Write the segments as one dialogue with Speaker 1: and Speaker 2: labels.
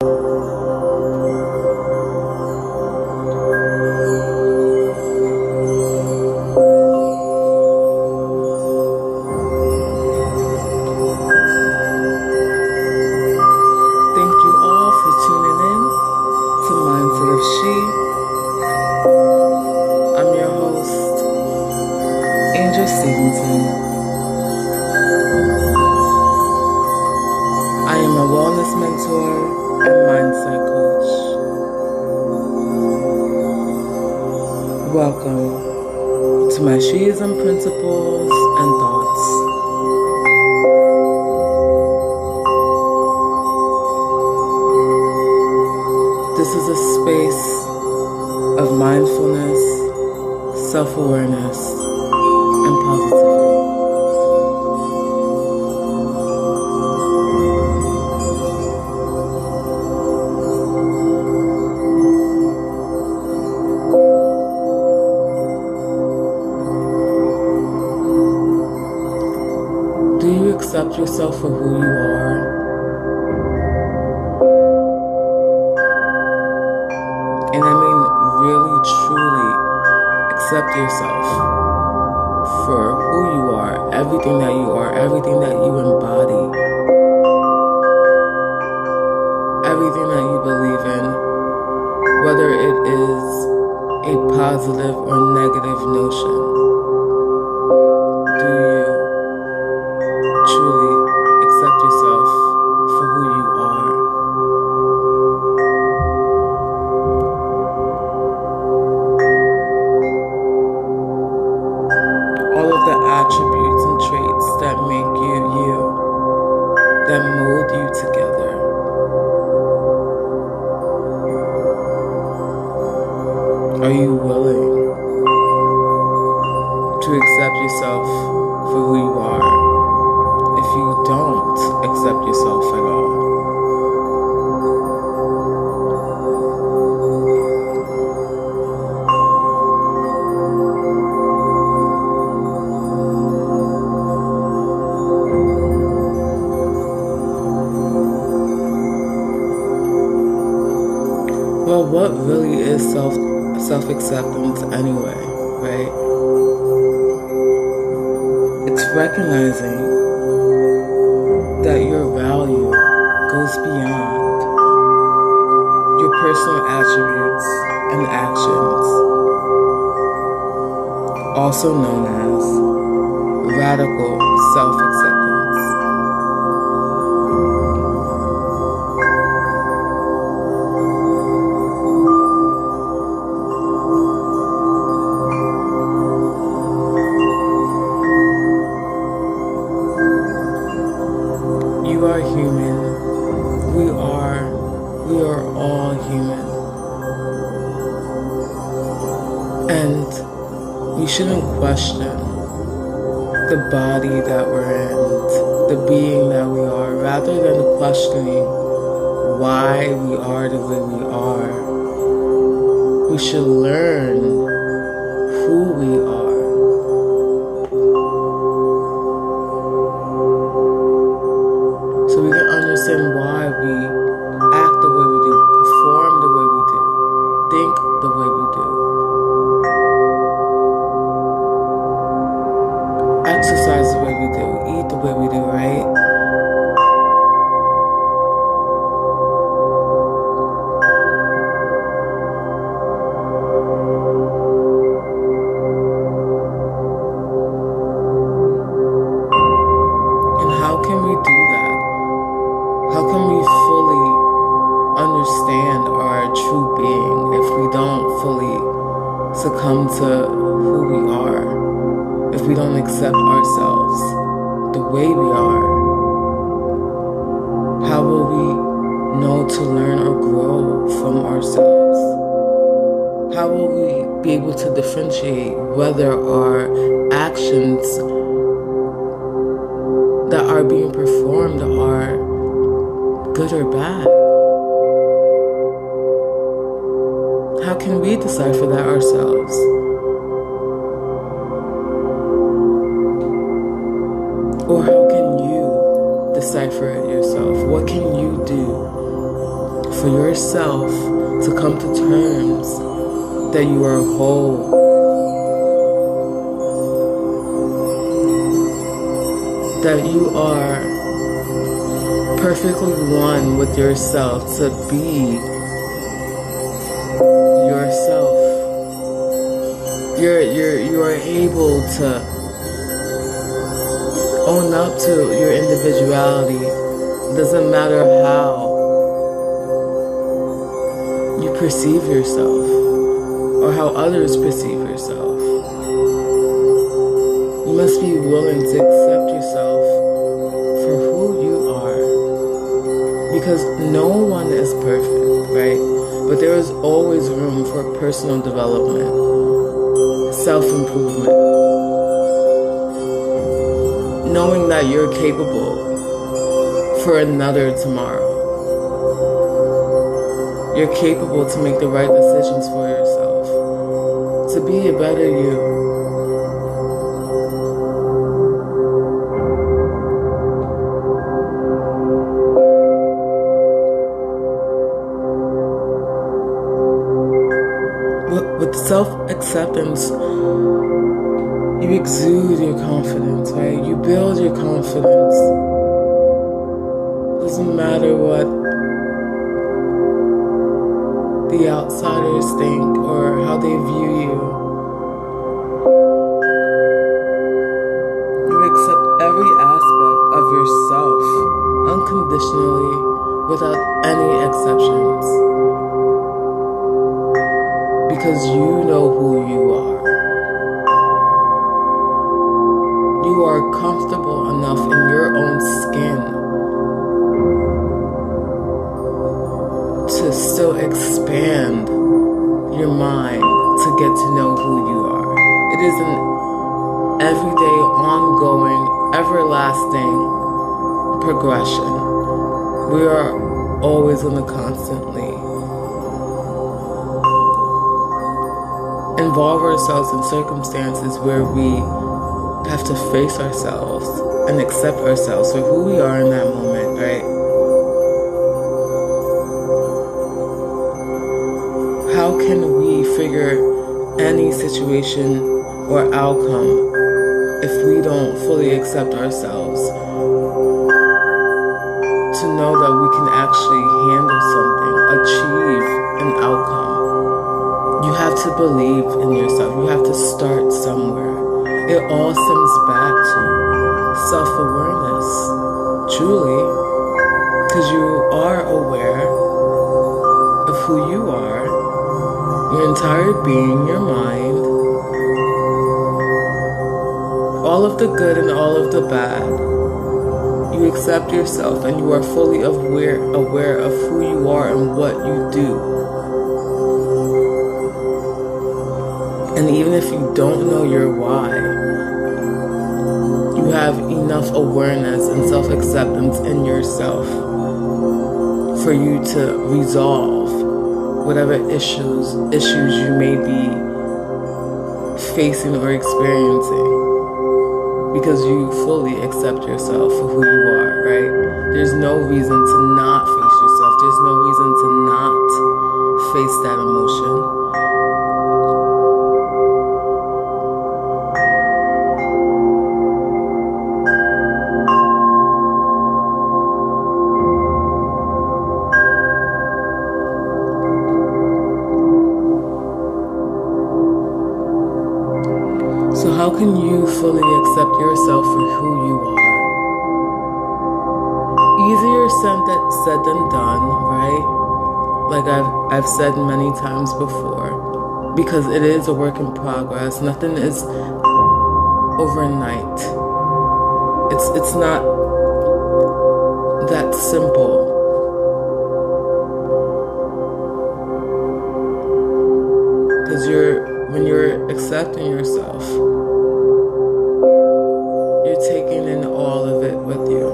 Speaker 1: I am a wellness mentor and mindset coach. Welcome to my Sheism principles and thoughts. This is a space of mindfulness, self-awareness, and positivity. Do you accept yourself for who you are? And I mean really, truly accept yourself for who you are, everything that you are, everything that you embody, everything that you believe in, whether it is a positive or negative notion. Do you truly accept yourself for who you are? All of the attributes and traits that make you you, that mold you together. Are you willing to accept yourself for who you are? If you don't accept yourself at all. Well, what really is self-acceptance anyway, right? It's recognizing that your value goes beyond your personal attributes and actions, also known as radical self-acceptance. You are human. We are all human. And we shouldn't question the body that we're in, the being that we are, rather than questioning why we are the way we are. We should learn who we are. So we can understand why we act the way we do, perform the way we do, think the way we do, exercise the way we do, eat the way we do, right? And how can we do that? How can we fully understand our true being if we don't fully succumb to who we are? If we don't accept ourselves the way we are? How will we know to learn or grow from ourselves? How will we be able to differentiate whether our actions that are being performed are good or bad? How can we decipher that ourselves? Or how can you decipher it yourself? What can you do for yourself to come to terms that you are whole. That you are perfectly one with yourself, to be yourself. You are able to own up to your individuality. It doesn't matter how you perceive yourself or how others perceive yourself. You must be willing to accept yourself for who you are. Because no one is perfect, right? But there is always room for personal development, self-improvement. Knowing that you're capable for another tomorrow. You're capable to make the right decisions for yourself, to be a better you. With self-acceptance, you exude your confidence, right? You build your confidence. Doesn't matter what the outsiders think or how they view you. You accept every aspect of yourself unconditionally without any exceptions. Because you know who you are. You are comfortable enough in your own skin to still expand your mind to get to know who you are. It is an everyday, ongoing, everlasting progression. We are always going to constantly involve ourselves in circumstances where we have to face ourselves and accept ourselves for who we are in that moment, right? How can we figure any situation or outcome if we don't fully accept ourselves to know that we can actually handle something, achieve an outcome? You have to believe in yourself. You have to start somewhere. It all stems back to self-awareness, truly, because you are aware of who you are, your entire being, your mind, all of the good and all of the bad. You accept yourself and you are fully aware of who you are and what you do. And even if you don't know your why, you have enough awareness and self-acceptance in yourself for you to resolve whatever issues you may be facing or experiencing. Because you fully accept yourself for who you are, right? There's no reason to not face yourself. There's no reason to not face that emotion. So how can you fully accept yourself for who you are? Easier said than done, right? Like I've said many times before, because it is a work in progress. Nothing is overnight. It's not that simple. Because when you're accepting yourself, you're taking in all of it with you.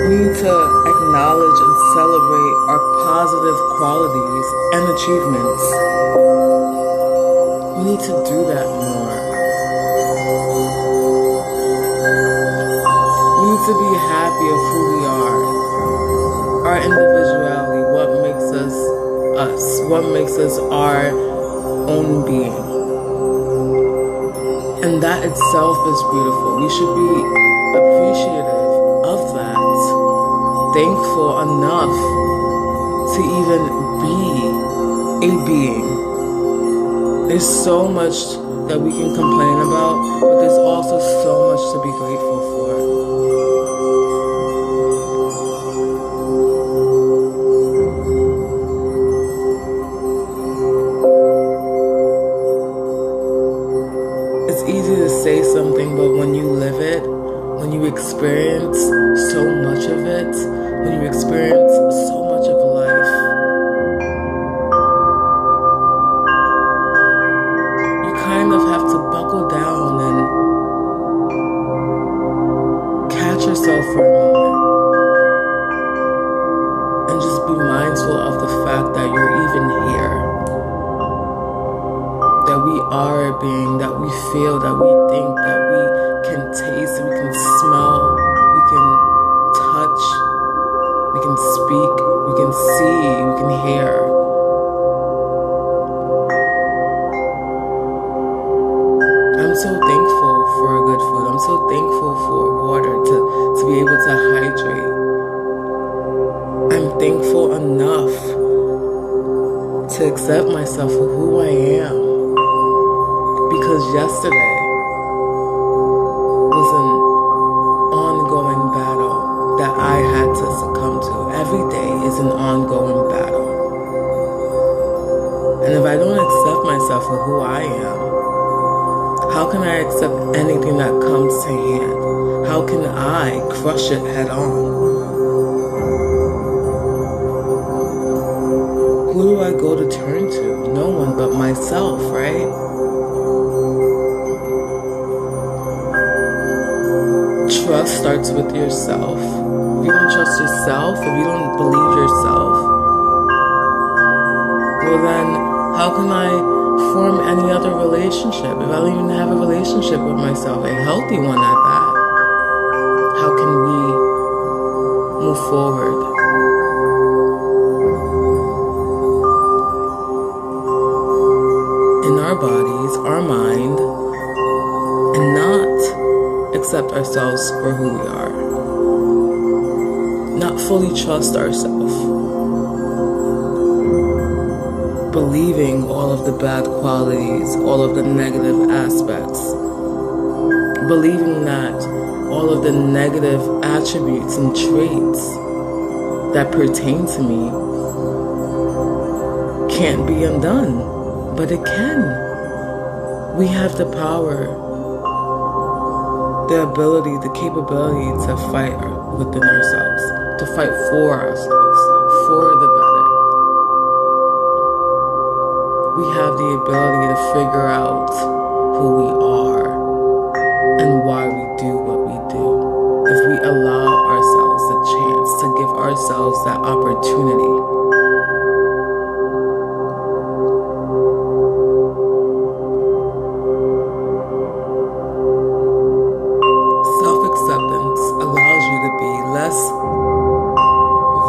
Speaker 1: We need to acknowledge and celebrate our positive qualities and achievements. need to do that more. We need to be happy of who we are. Our individuality, what makes us us, what makes us our own being. And that itself is beautiful. We should be appreciative of that. Thankful enough to even be a being. There's so much that we can complain about, but there's also so much to be grateful for. It's easy to say something, but when you live it, when you experience so much of it, when you experience so much of life, you kind of have to buckle down and catch yourself for a moment and just be mindful of the fact that you're even here, that we are a being, that we feel, that we think, that we can taste, we can smell, we can touch, we can speak, we can see, we can hear. I'm so thankful for good food. I'm so thankful for water to be able to hydrate. I'm thankful enough to accept myself for who I am. Because yesterday was an ongoing battle that I had to succumb to. Every day is an ongoing battle. And if I don't accept myself for who I am, how can I accept anything that comes to hand? How can I crush it head on? Who do I go to turn to? No one but myself, right? Trust starts with yourself. If you don't trust yourself, if you don't believe yourself, well then, how can I form any other relationship if I don't even have a relationship with myself, a healthy one at that? How can we move forward? In our bodies, our mind, and not accept ourselves for who we are. Not fully trust ourselves. Believing all of the bad qualities, all of the negative aspects. Believing that all of the negative attributes and traits that pertain to me can't be undone, but it can. We have the power, the ability, the capability to fight within ourselves, to fight for ourselves, for the better. We have the ability to figure out who we are and why we do what we do. If we allow ourselves the chance to give ourselves that opportunity. Self-acceptance allows you to be less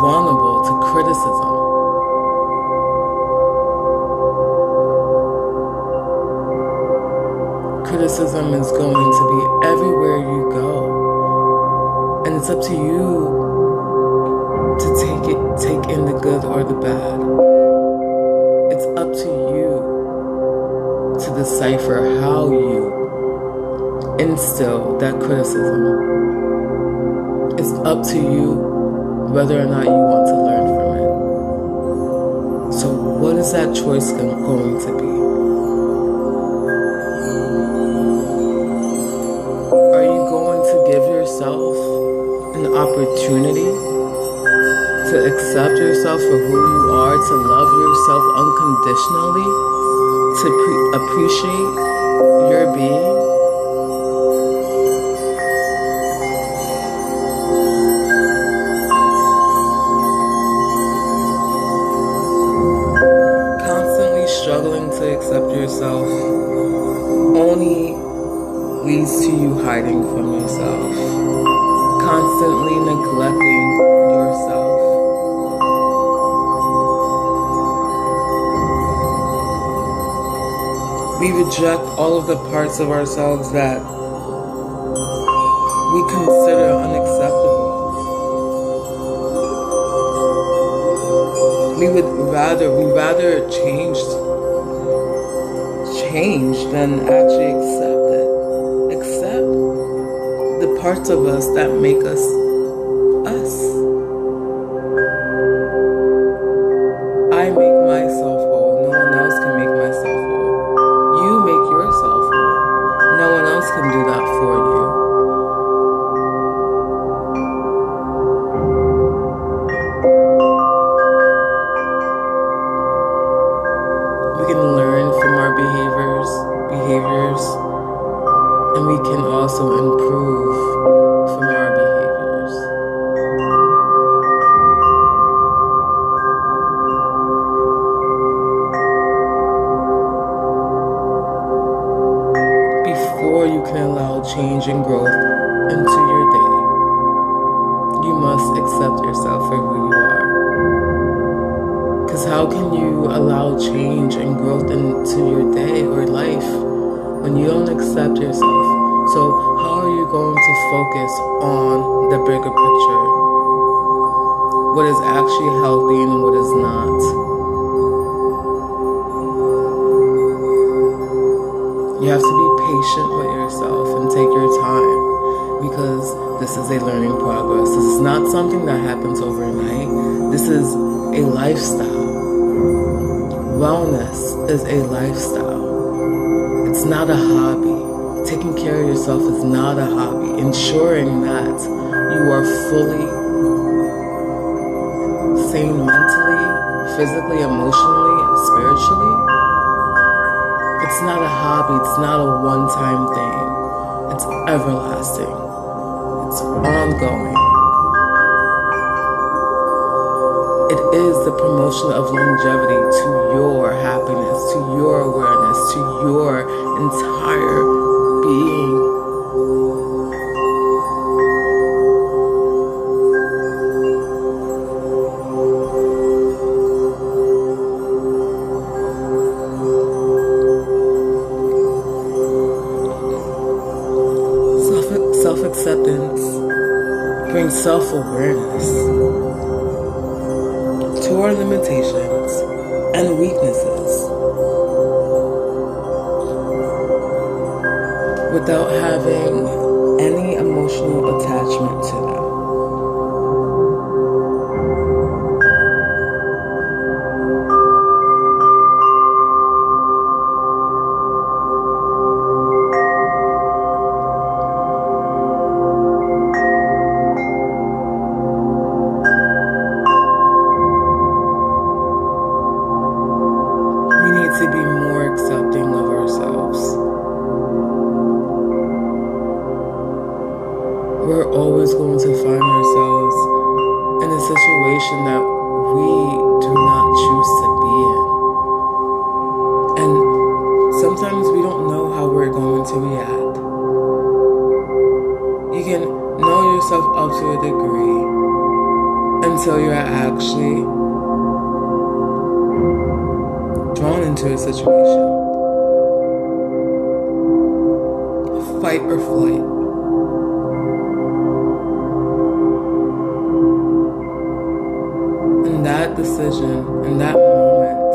Speaker 1: vulnerable to criticism. Criticism is going to be everywhere you go, and it's up to you to take in the good or the bad. It's up to you to decipher how you instill that criticism. It's up to you whether or not you want to learn from it. So what is that choice going to be? Are you going to give yourself an opportunity to accept yourself for who you are, to love yourself unconditionally, to appreciate your being? Struggling to to accept yourself only leads to you hiding from yourself, constantly neglecting yourself. We reject all of the parts of ourselves that we consider unacceptable. We rather change than actually accept it. Accept the parts of us that make us us. I make myself whole. No one else can make myself whole. You make yourself whole. No one else can do that for you. We can learn from our behaviors, and we can also improve from our behaviors. Before you can allow change and growth into your day, you must accept yourself for who you are. Because how can you allow change and growth into your day or life when you don't accept yourself? So how are you going to focus on the bigger picture? What is actually healthy and what is not? You have to be patient with yourself and take your time, because this is a learning progress. This is not something that happens overnight. This is a lifestyle. Wellness is a lifestyle. It's not a hobby. Taking care of yourself is not a hobby. Ensuring that you are fully sane mentally, physically, emotionally, and spiritually. It's not a hobby. It's not a one-time thing. It's everlasting. It's ongoing. It is the promotion of longevity to your happiness, to your awareness, to your entire being. Self-acceptance brings self-awareness to our limitations and weaknesses without having any emotional attachment to them. To be more accepting of ourselves. We're always going to find ourselves in a situation that we do not choose to be in. And sometimes we don't know how we're going to react. You can know yourself up to a degree until you're actually drawn into a situation. Fight or flight. In that decision, in that moment,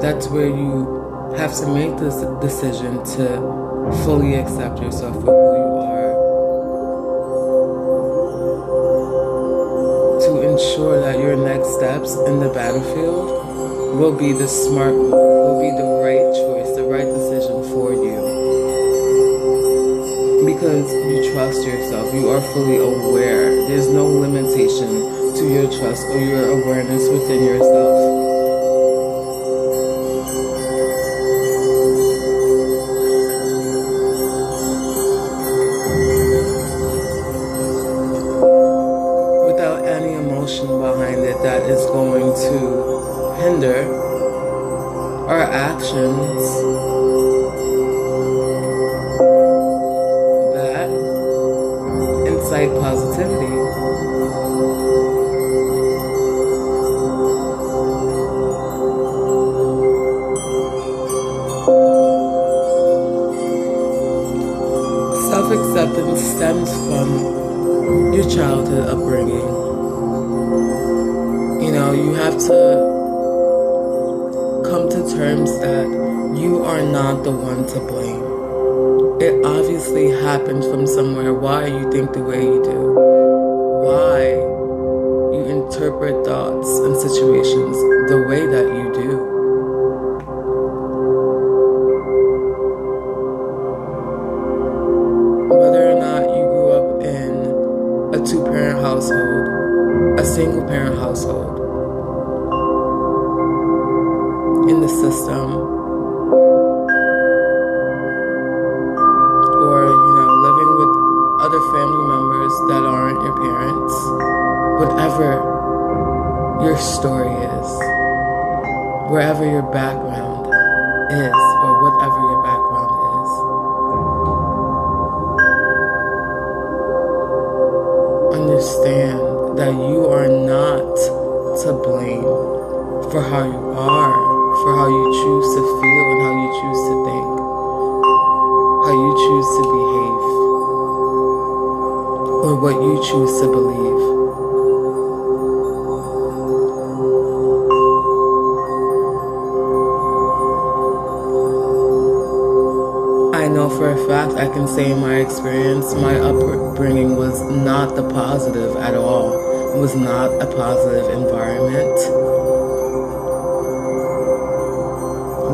Speaker 1: that's where you have to make this decision to fully accept yourself for who you are. Ensure that your next steps in the battlefield will be the smart one, will be the right choice, the right decision for you. Because you trust yourself, you are fully aware. There's no limitation to your trust or your awareness within yourself. Behind it that is going to hinder our actions that incite positivity. Self-acceptance stems from your childhood upbringing. You know, you have to come to terms that you are not the one to blame. It obviously happened from somewhere. Why you think the way you do. Why you interpret thoughts and situations the way that you do. Whether or not you grew up in a two-parent household, a single-parent household, in the system, or, you know, living with other family members that aren't your parents, whatever your story is, wherever your background is, or whatever your background is, understand that you are not to blame for how you are, for how you choose to feel and how you choose to think, how you choose to behave, or what you choose to believe. I know for a fact, I can say in my experience, my upbringing was not the positive at all. It was not a positive environment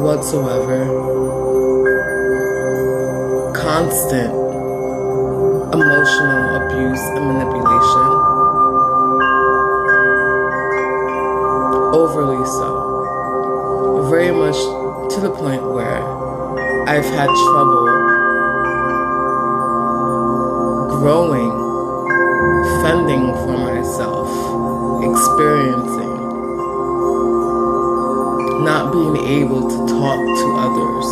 Speaker 1: whatsoever. Constant emotional abuse and manipulation. Overly so. Very much to the point where I've had trouble growing, fending for myself, experiencing, not being able to talk to others,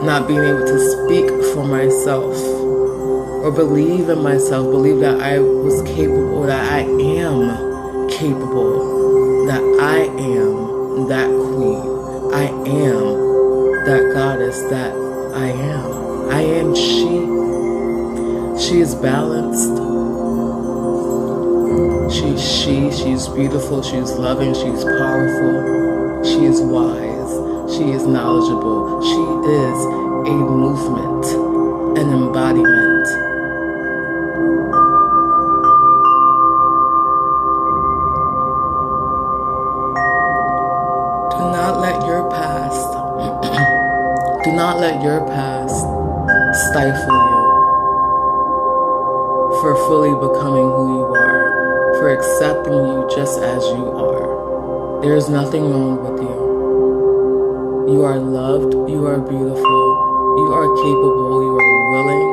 Speaker 1: not being able to speak for myself, or believe in myself, believe that I was capable, that I am capable, that I am that queen, I am that goddess that I am. I am she. She is balanced. She's beautiful, she's loving, she's powerful, she is wise, she is knowledgeable, she is a movement, an embodiment. Do not let your past stifle you for fully becoming who you are, for accepting you just as you are. There is nothing wrong with you. You are loved, you are beautiful, you are capable, you are willing,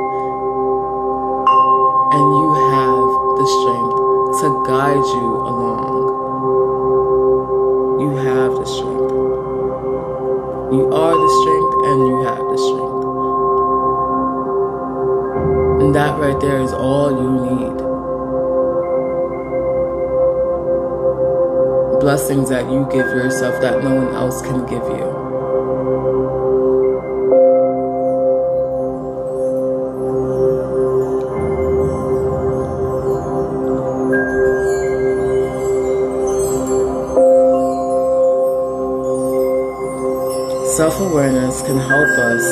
Speaker 1: and you have the strength to guide you along. You have the strength. You are the strength and you have the strength. And that right there is all you need. Blessings that you give yourself that no one else can give you. Self-awareness can help us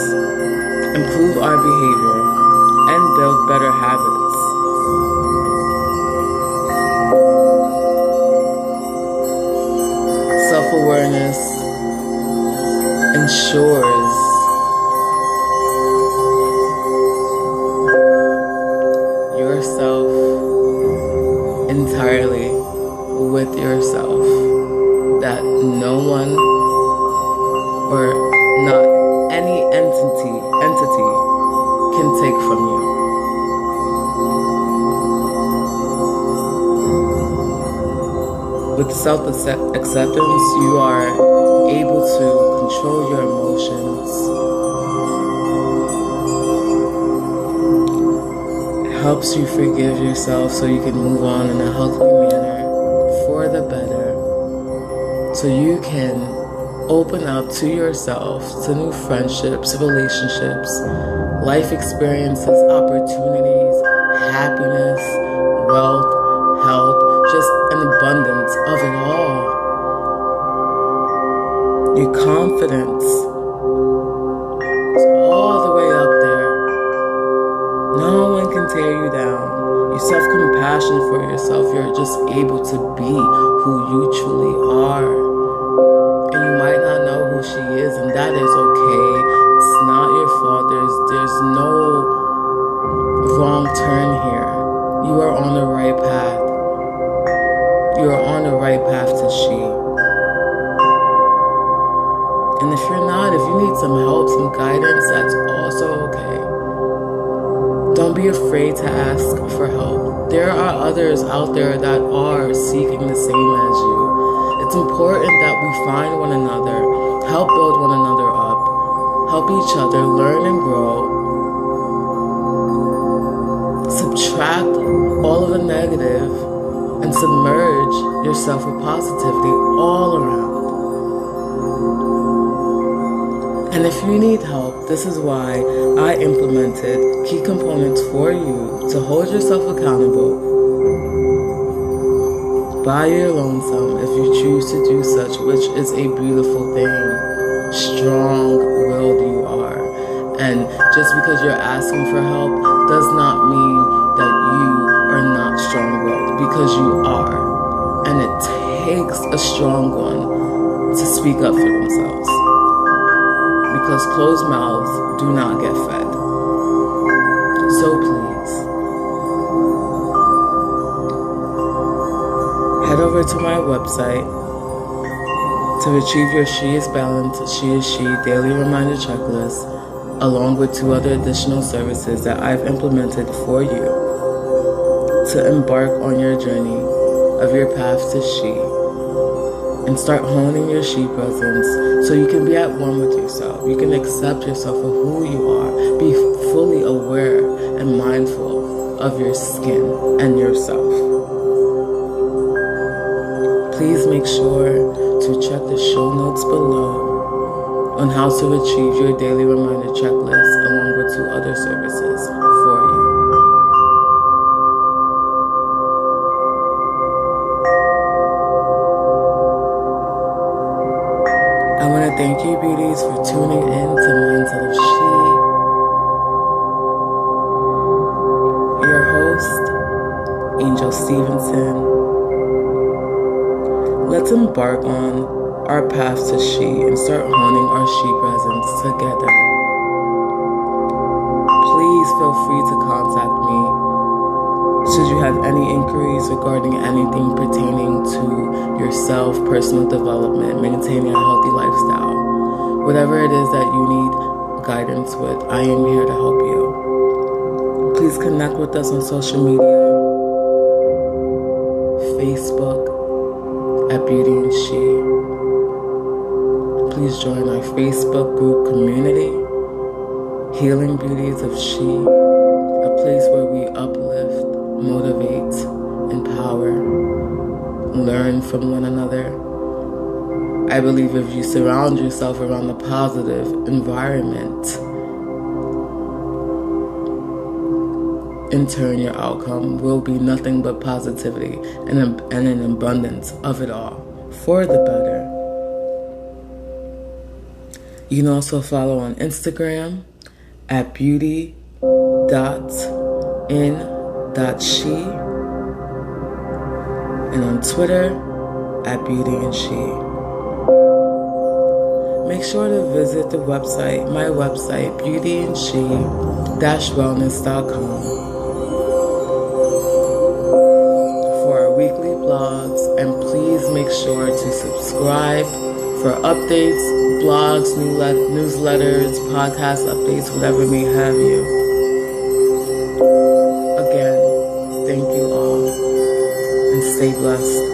Speaker 1: improve our behavior and build better habits. Self-awareness ensures yourself entirely with yourself, that no one or not any entity can take from you. with self-acceptance, you are able to control your emotions. It helps you forgive yourself so you can move on in a healthy manner for the better. So you can open up to yourself, to new friendships, relationships, life experiences, opportunities, happiness, wealth, health, just an abundance of it all. Your confidence is all the way up there. No one can tear you down. Your self-compassion for yourself, you're just able to be who you truly are. And you might not know who she is, and that is okay. It's not your fault. There's no wrong turn here. You are on the right path. You are on the right path to she. And if you're not, if you need some help, some guidance, that's also okay. Don't be afraid to ask for help. There are others out there that are seeking the same as you. It's important that we find one another, help build one another up, help each other learn and grow. Subtract all of the negative and submerge yourself with positivity all around. And if you need help, this is why I implemented key components for you to hold yourself accountable by your lonesome if you choose to do such, which is a beautiful thing. Strong-willed you are. And just because you're asking for help does not mean that you are not strong-willed, because you are. And it takes a strong one to speak up for themselves. Because closed mouths do not get fed. So please, head over to my website to retrieve your She is Balanced, She is She daily reminder checklist, along with 2 other additional services that I've implemented for you to embark on your journey of your path to she, and start honing your she presence so you can be at one with yourself. You can accept yourself for who you are. Be fully aware and mindful of your skin and yourself. Please make sure to check the show notes below on how to retrieve your daily reminder checklist, along with 2 other services for you. I want to thank you, beauties, for tuning in to Untitled Chapter. Your host, Angel Stevenson. Let's embark on our path to she and start honing our she presence together. Please feel free to contact me should you have any inquiries regarding anything pertaining to yourself, personal development, maintaining a healthy lifestyle. Whatever it is that you need guidance with, I am here to help you. Please connect with us on social media. Facebook at BeautyInShe. Please join our Facebook group community, Healing Beauties of She, a place where we uplift, motivate, empower, learn from one another. I believe if you surround yourself around a positive environment, in turn your outcome will be nothing but positivity and an abundance of it all for the better. You can also follow on Instagram at beauty.in.she, and on Twitter at BeautyInShe. Make sure to visit the website, my website, BeautyInShe-wellness.com, for our weekly blogs, and please make sure to subscribe for updates, blogs, newsletters, podcast updates, whatever may have you. Again, thank you all, and stay blessed.